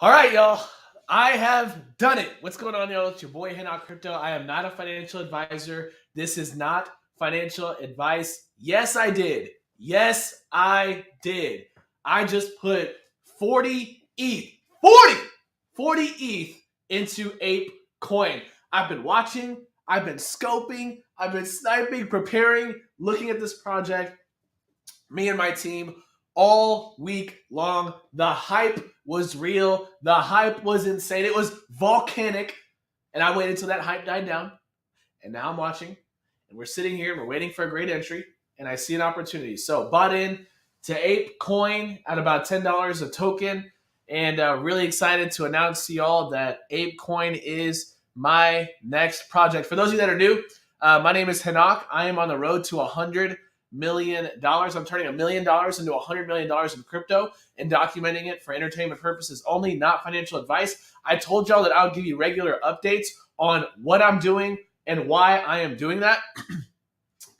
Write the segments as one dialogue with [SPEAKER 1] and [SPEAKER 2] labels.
[SPEAKER 1] All right, y'all. I have done it. What's going on, y'all? It's your boy, Henok Crypto. I am not a financial advisor. This is not financial advice. Yes, I did. Yes, I did. I just put 40 ETH, 40 ETH into Apecoin. I've been watching, I've been scoping, I've been sniping, preparing, looking at this project, me and my team, all week long. The hype was real. The hype was insane. It was volcanic. And I waited until that hype died down. And now I'm watching. And we're sitting here and we're waiting for a great entry. And I see an opportunity. So bought in to Apecoin at about $10 a token. And really excited to announce to y'all that Apecoin is my next project. For those of you that are new, my name is Henok. I am on the road to $100 million. I'm turning $1 million into $100 million in crypto and documenting it for entertainment purposes only, not financial advice. I told y'all that I would give you regular updates on what I'm doing and why I am doing that.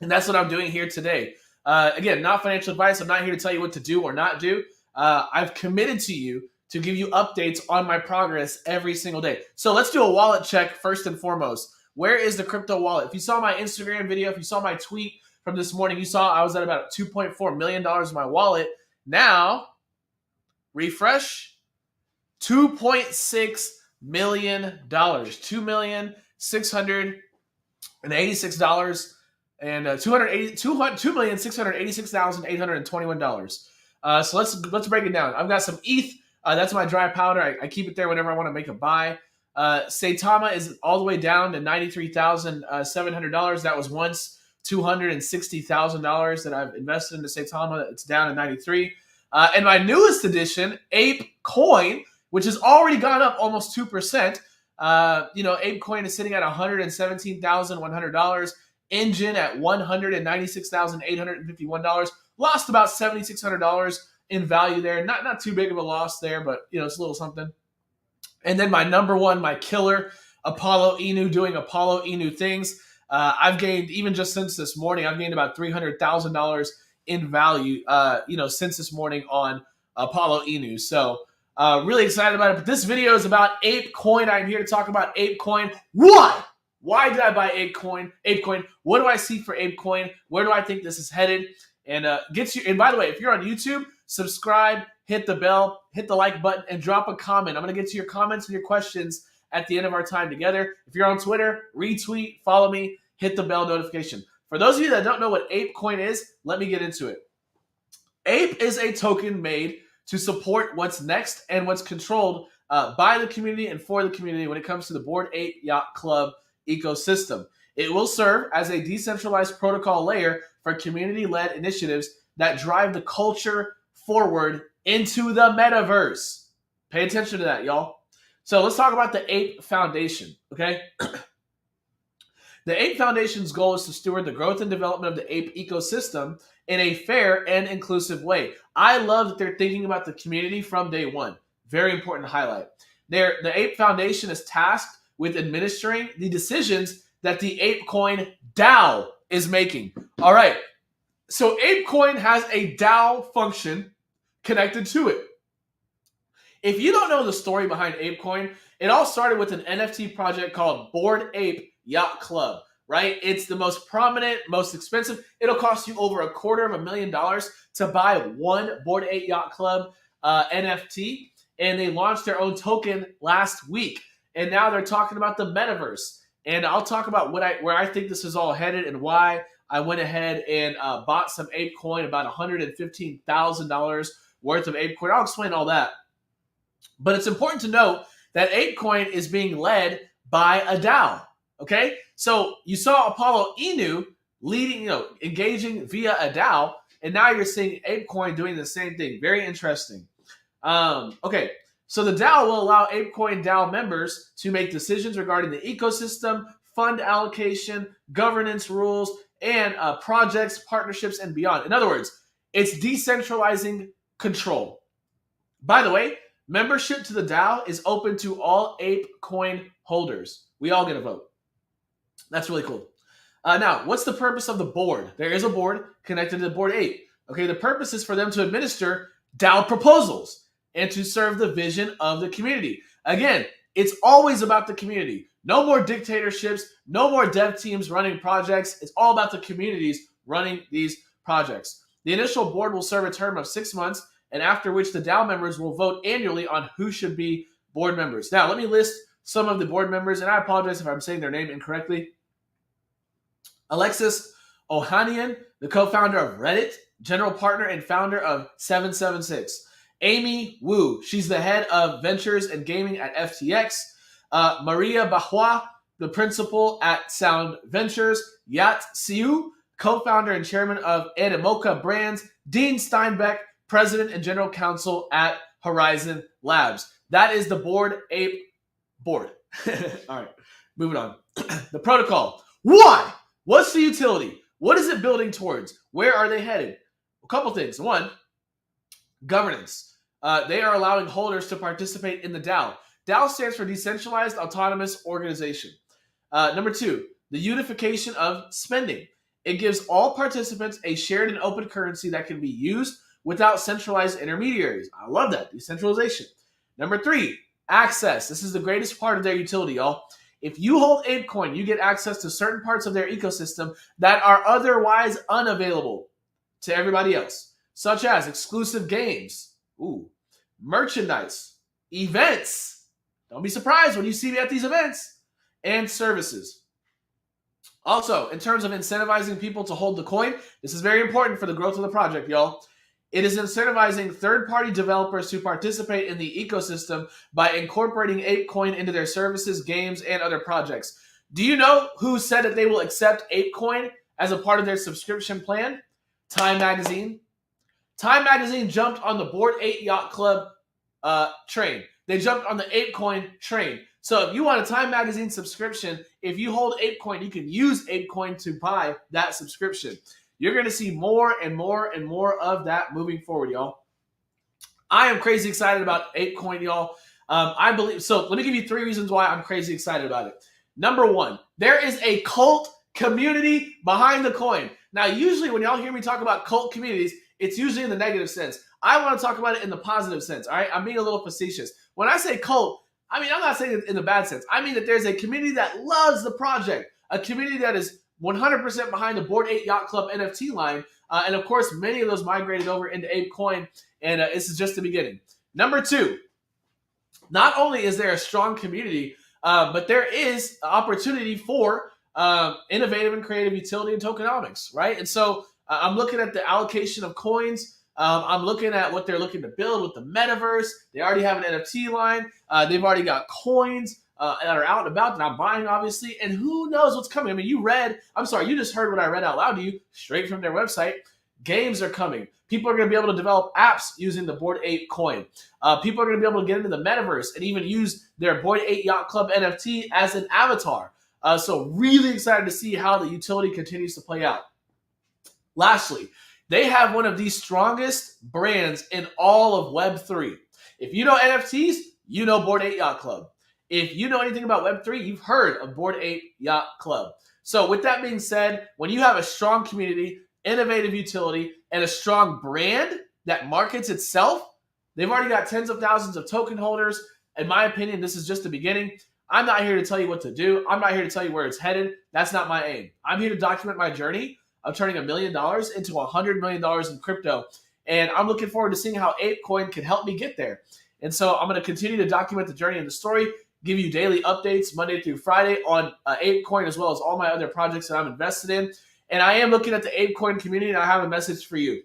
[SPEAKER 1] And that's what I'm doing here today. Again, not financial advice. I'm not here to tell you what to do or not do. I've committed to you to give you updates on my progress every single day. So let's do a wallet check first and foremost. Where is the crypto wallet? If you saw my Instagram video, if you saw my tweet from this morning, you saw I was at about $2.4 million in my wallet. Now, refresh, $2.6 million, $2,686 and $2,686,821. So let's break it down. I've got some ETH. That's my dry powder. I keep it there whenever I want to make a buy. Saitama is all the way down to $93,700. That was once $260,000 that I've invested into Saitama. It's down to 93. And my newest addition, Apecoin, which has already gone up almost 2%. Apecoin is sitting at $117,100. Engine at $196,851. Lost about $7,600 in value there. Not too big of a loss there, but it's a little something. And then my number one, my killer, Apollo Inu, doing Apollo Inu things. I've gained, even just since this morning, I've gained about $300,000 in value, since this morning on Apollo Inu. So really excited about it. But this video is about Apecoin. I'm here to talk about Apecoin. Why? Why did I buy Apecoin? What do I see for Apecoin? Where do I think this is headed? And And by the way, if you're on YouTube, subscribe, hit the bell, hit the like button, and drop a comment. I'm going to get to your comments and your questions at the end of our time together. If you're on Twitter, retweet, follow me, hit the bell notification. For those of you that don't know what Apecoin is, let me get into it. Ape is a token made to support what's next and what's controlled by the community and for the community when it comes to the Bored Ape Yacht Club ecosystem. It will serve as a decentralized protocol layer for community-led initiatives that drive the culture forward into the metaverse. Pay attention to that, y'all. So let's talk about the Ape Foundation, okay? The Ape Foundation's goal is to steward the growth and development of the ape ecosystem in a fair and inclusive way. I love that they're thinking about the community from day one. Very important to highlight. The Ape Foundation is tasked with administering the decisions that the Apecoin DAO is making. All right, so Apecoin has a DAO function connected to it. If you don't know the story behind Apecoin, it all started with an NFT project called Bored Ape Yacht Club, right? It's the most prominent, most expensive. It'll cost you over $250,000 to buy one Bored Ape Yacht Club NFT, and they launched their own token last week. And now they're talking about the metaverse. And I'll talk about where I think this is all headed and why I went ahead and bought some Apecoin, about $115,000 worth of Apecoin. I'll explain all that. But it's important to note that Apecoin is being led by a DAO. Okay? So you saw Apollo Inu engaging via a DAO, and now you're seeing Apecoin doing the same thing. Very interesting. Okay. So the DAO will allow Apecoin DAO members to make decisions regarding the ecosystem, fund allocation, governance rules, and projects, partnerships, and beyond. In other words, it's decentralizing control. By the way, membership to the DAO is open to all Apecoin holders. We all get a vote. That's really cool. Now, what's the purpose of the board? There is a board connected to the Bored Ape. Okay, the purpose is for them to administer DAO proposals and to serve the vision of the community. Again, it's always about the community. No more dictatorships, no more dev teams running projects. It's all about the communities running these projects. The initial board will serve a term of 6 months, and after which the DAO members will vote annually on who should be board members. Now, let me list some of the board members, and I apologize if I'm saying their name incorrectly. Alexis Ohanian, the co-founder of Reddit, general partner and founder of 776. Amy Wu, she's the head of ventures and gaming at FTX. Maria Bahua, the principal at Sound Ventures. Yat Siu, co-founder and chairman of Animoca Brands. Dean Steinbeck, president and general counsel at Horizon Labs. That is the Bored Ape board. All right, moving on. The protocol. Why? What's the utility? What is it building towards? Where are they headed? A couple things. One, governance. They are allowing holders to participate in the DAO. DAO stands for Decentralized Autonomous Organization. Number two, the unification of spending. It gives all participants a shared and open currency that can be used without centralized intermediaries. I love that, decentralization. Number three, access. This is the greatest part of their utility, y'all. If you hold Apecoin, you get access to certain parts of their ecosystem that are otherwise unavailable to everybody else, such as exclusive games, merchandise, events. Don't be surprised when you see me at these events, and services. Also, in terms of incentivizing people to hold the coin, this is very important for the growth of the project, y'all. It is incentivizing third-party developers to participate in the ecosystem by incorporating Apecoin into their services, games, and other projects. Do you know who said that they will accept Apecoin as a part of their subscription plan? Time Magazine. Time Magazine jumped on the Bored Ape Yacht Club train. They jumped on the Apecoin train. So if you want a Time Magazine subscription, if you hold Apecoin, you can use Apecoin to buy that subscription. You're going to see more and more and more of that moving forward, y'all. I am crazy excited about Apecoin, y'all. I believe, so let me give you 3 reasons why I'm crazy excited about it. Number 1, there is a cult community behind the coin. Now, usually when y'all hear me talk about cult communities, it's usually in the negative sense. I want to talk about it in the positive sense, all right? I'm being a little facetious. When I say cult, I mean, I'm not saying it in the bad sense. I mean that there's a community that loves the project, a community that is 100% behind the Bored Ape Yacht Club NFT line. And of course, many of those migrated over into Apecoin, and this is just the beginning. Number 2, not only is there a strong community, but there is opportunity for innovative and creative utility and tokenomics, right? And so I'm looking at the allocation of coins. I'm looking at what they're looking to build with the metaverse. They already have an NFT line. They've already got coins that are out and about that I'm buying, obviously. And who knows what's coming? I mean, you just heard what I read out loud to you straight from their website. Games are coming. People are going to be able to develop apps using the Bored Ape coin. People are going to be able to get into the metaverse and even use their Bored Ape Yacht Club NFT as an avatar. So really excited to see how the utility continues to play out. Lastly, they have one of the strongest brands in all of Web3. If you know NFTs, you know Bored Ape Yacht Club. If you know anything about Web3, you've heard of Bored Ape Yacht Club. So with that being said, when you have a strong community, innovative utility, and a strong brand that markets itself, they've already got tens of thousands of token holders. In my opinion, this is just the beginning. I'm not here to tell you what to do. I'm not here to tell you where it's headed. That's not my aim. I'm here to document my journey of turning $1 million into $100 million in crypto. And I'm looking forward to seeing how Apecoin can help me get there. And so I'm going to continue to document the journey and the story, give you daily updates Monday through Friday on Apecoin, as well as all my other projects that I'm invested in. And I am looking at the Apecoin community, and I have a message for you.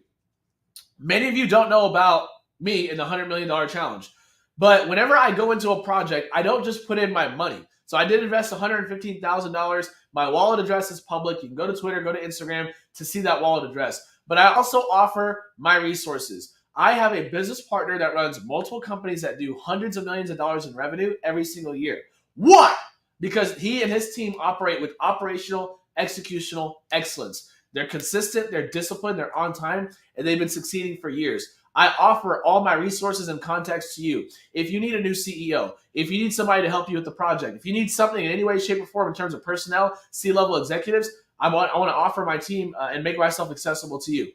[SPEAKER 1] Many of you don't know about me in the $100 million challenge. But whenever I go into a project, I don't just put in my money. So I did invest $115,000. My wallet address is public. You can go to Twitter, go to Instagram to see that wallet address. But I also offer my resources. I have a business partner that runs multiple companies that do hundreds of millions of dollars in revenue every single year. Why? Because he and his team operate with operational, executional excellence. They're consistent, they're disciplined, they're on time, and they've been succeeding for years. I offer all my resources and contacts to you. If you need a new CEO, if you need somebody to help you with the project, if you need something in any way, shape, or form in terms of personnel, C-level executives, I want to offer my team and make myself accessible to you.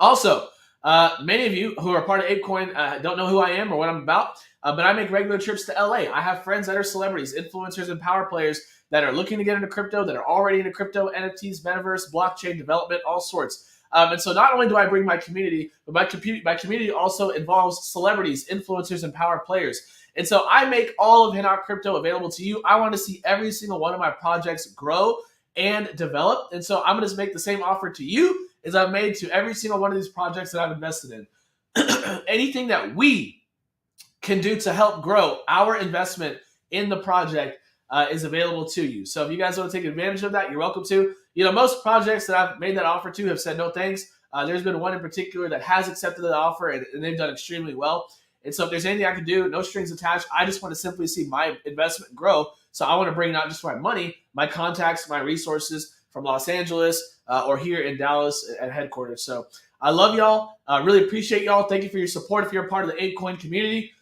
[SPEAKER 1] Also, Many of you who are part of Apecoin don't know who I am or what I'm about, but I make regular trips to LA. I have friends that are celebrities, influencers, and power players that are looking to get into crypto, that are already into crypto, NFTs, metaverse, blockchain development, all sorts. And so not only do I bring my community, but my community also involves celebrities, influencers, and power players. And so I make all of Hinnock Crypto available to you. I want to see every single one of my projects grow and develop. And so I'm going to make the same offer to you as I've made to every single one of these projects that I've invested in. Anything that we can do to help grow our investment in the project is available to you. So if you guys want to take advantage of that, you're welcome to. Most projects that I've made that offer to have said no thanks. There's been one in particular that has accepted the offer, and they've done extremely well. And so if there's anything I can do, no strings attached, I just want to simply see my investment grow. So I want to bring not just my money, my contacts, my resources from Los Angeles or here in Dallas at headquarters. So I love y'all. Really appreciate y'all. Thank you for your support if you're a part of the Apecoin community.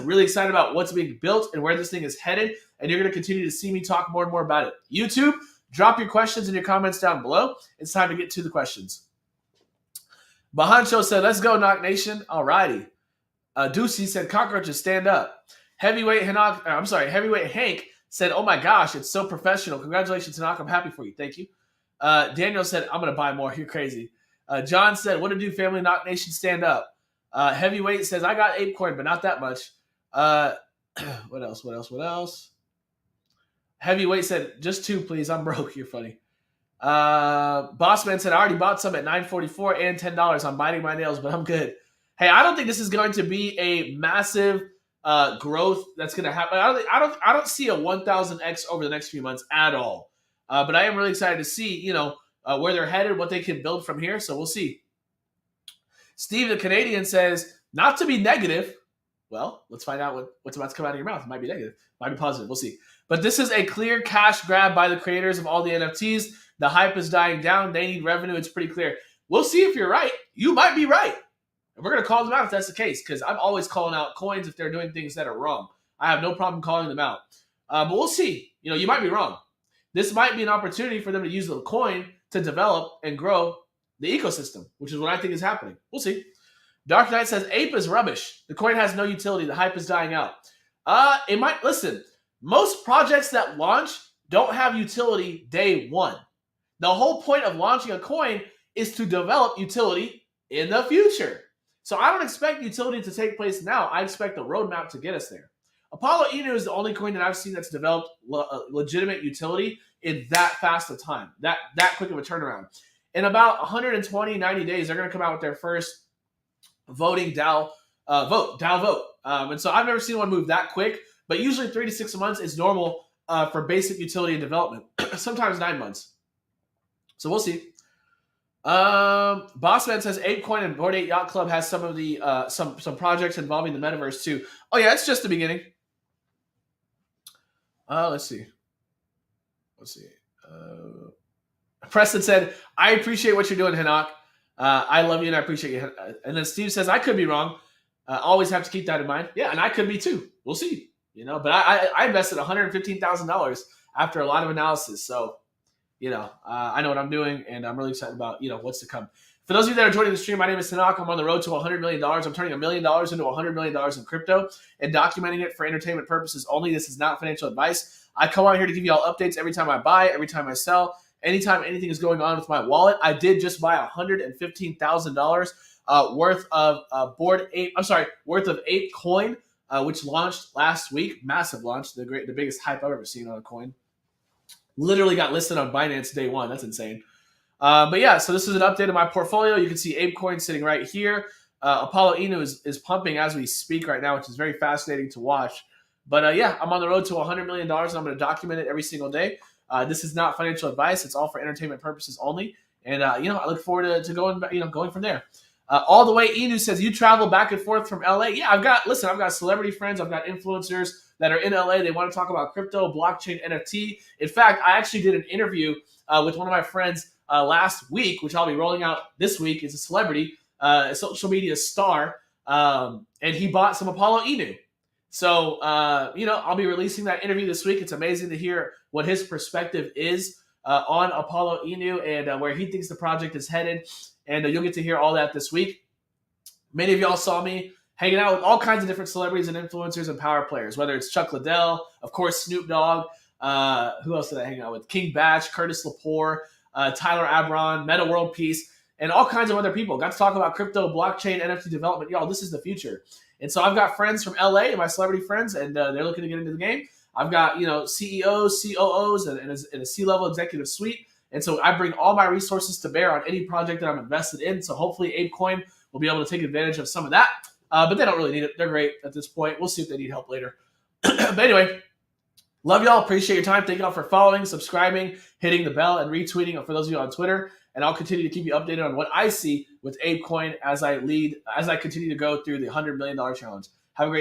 [SPEAKER 1] Really excited about what's being built and where this thing is headed. And you're going to continue to see me talk more and more about it. YouTube, drop your questions and your comments down below. It's time to get to the questions. Bahancho said, let's go, Knock Nation. All righty. Ducey said, cockroaches, stand up. Heavyweight Hank said, oh my gosh, it's so professional. Congratulations, Hanok. I'm happy for you. Thank you. Daniel said, I'm going to buy more. You're crazy. John said, what to do, family? Knock Nation, stand up. Heavyweight says, I got Apecoin, but not that much. What else? Heavyweight said, just 2, please. I'm broke. You're funny. Bossman said, I already bought some at $9.44 and $10. I'm biting my nails, but I'm good. Hey, I don't think this is going to be a massive growth that's going to happen. I don't see a 1,000x over the next few months at all. But I am really excited to see, where they're headed, what they can build from here. So we'll see. Steve, the Canadian, says, not to be negative. Well, let's find out what's about to come out of your mouth. It might be negative, might be positive. We'll see. But this is a clear cash grab by the creators of all the NFTs. The hype is dying down. They need revenue. It's pretty clear. We'll see if you're right. You might be right. And we're going to call them out if that's the case, because I'm always calling out coins if they're doing things that are wrong. I have no problem calling them out. But we'll see. You might be wrong. This might be an opportunity for them to use the coin to develop and grow the ecosystem, which is what I think is happening. We'll see. Dark Knight says, Ape is rubbish. The coin has no utility. The hype is dying out. It might, listen, most projects that launch don't have utility day one. The whole point of launching a coin is to develop utility in the future. So I don't expect utility to take place now. I expect a roadmap to get us there. Apollo Inu is the only coin that I've seen that's developed legitimate utility in that fast of time, that quick of a turnaround. In about 120, 90 days, they're going to come out with their first voting DAO vote. And so I've never seen one move that quick, but usually 3 to 6 months is normal for basic utility and development, sometimes 9 months. So we'll see. Bossman says Apecoin and Bored Ape Yacht Club has some of the some projects involving the metaverse too. Oh yeah, it's just the beginning. Let's see. Preston said, I appreciate what you're doing, Hanok. I love you and I appreciate you. And then Steve says, I could be wrong. Always have to keep that in mind. Yeah, and I could be too. We'll see. But I invested $115,000 after a lot of analysis. So, I know what I'm doing, and I'm really excited about, what's to come. For those of you that are joining the stream, my name is Hanok. I'm on the road to $100 million. I'm turning $1 million into $100 million in crypto and documenting it for entertainment purposes only. This is not financial advice. I come on here to give you all updates every time I buy, every time I sell, anytime anything is going on with my wallet. I did just buy $115,000 worth of worth of Apecoin, which launched last week. Massive launch, the biggest hype I've ever seen on a coin. Literally got listed on Binance day one. That's insane. But yeah, so this is an update of my portfolio. You can see Apecoin sitting right here. Apollo Inu is pumping as we speak right now, which is very fascinating to watch. But yeah, I'm on the road to $100 million, and I'm going to document it every single day. This is not financial advice. It's all for entertainment purposes only. And, I look forward to going from there. All the way, Inu says, you travel back and forth from LA. Yeah, I've got celebrity friends. I've got influencers that are in LA. They want to talk about crypto, blockchain, NFT. In fact, I actually did an interview with one of my friends last week, which I'll be rolling out this week. Is a celebrity, a social media star, and he bought some Apollo Inu. So, I'll be releasing that interview this week. It's amazing to hear what his perspective is on Apollo Inu and where he thinks the project is headed. And you'll get to hear all that this week. Many of y'all saw me hanging out with all kinds of different celebrities and influencers and power players, whether it's Chuck Liddell, of course, Snoop Dogg. Who else did I hang out with? King Batch, Curtis Lepore, Tyler Abron, Meta World Peace, and all kinds of other people. Got to talk about crypto, blockchain, NFT development. Y'all, this is the future. And so I've got friends from LA, my celebrity friends, and they're looking to get into the game. I've got, CEOs, COOs, and a C-level executive suite. And so I bring all my resources to bear on any project that I'm invested in. So hopefully Apecoin will be able to take advantage of some of that. But they don't really need it. They're great at this point. We'll see if they need help later. But anyway, love y'all. Appreciate your time. Thank y'all for following, subscribing, hitting the bell, and retweeting for those of you on Twitter. And I'll continue to keep you updated on what I see with Apecoin as I continue to go through the $100 million challenge. Have a great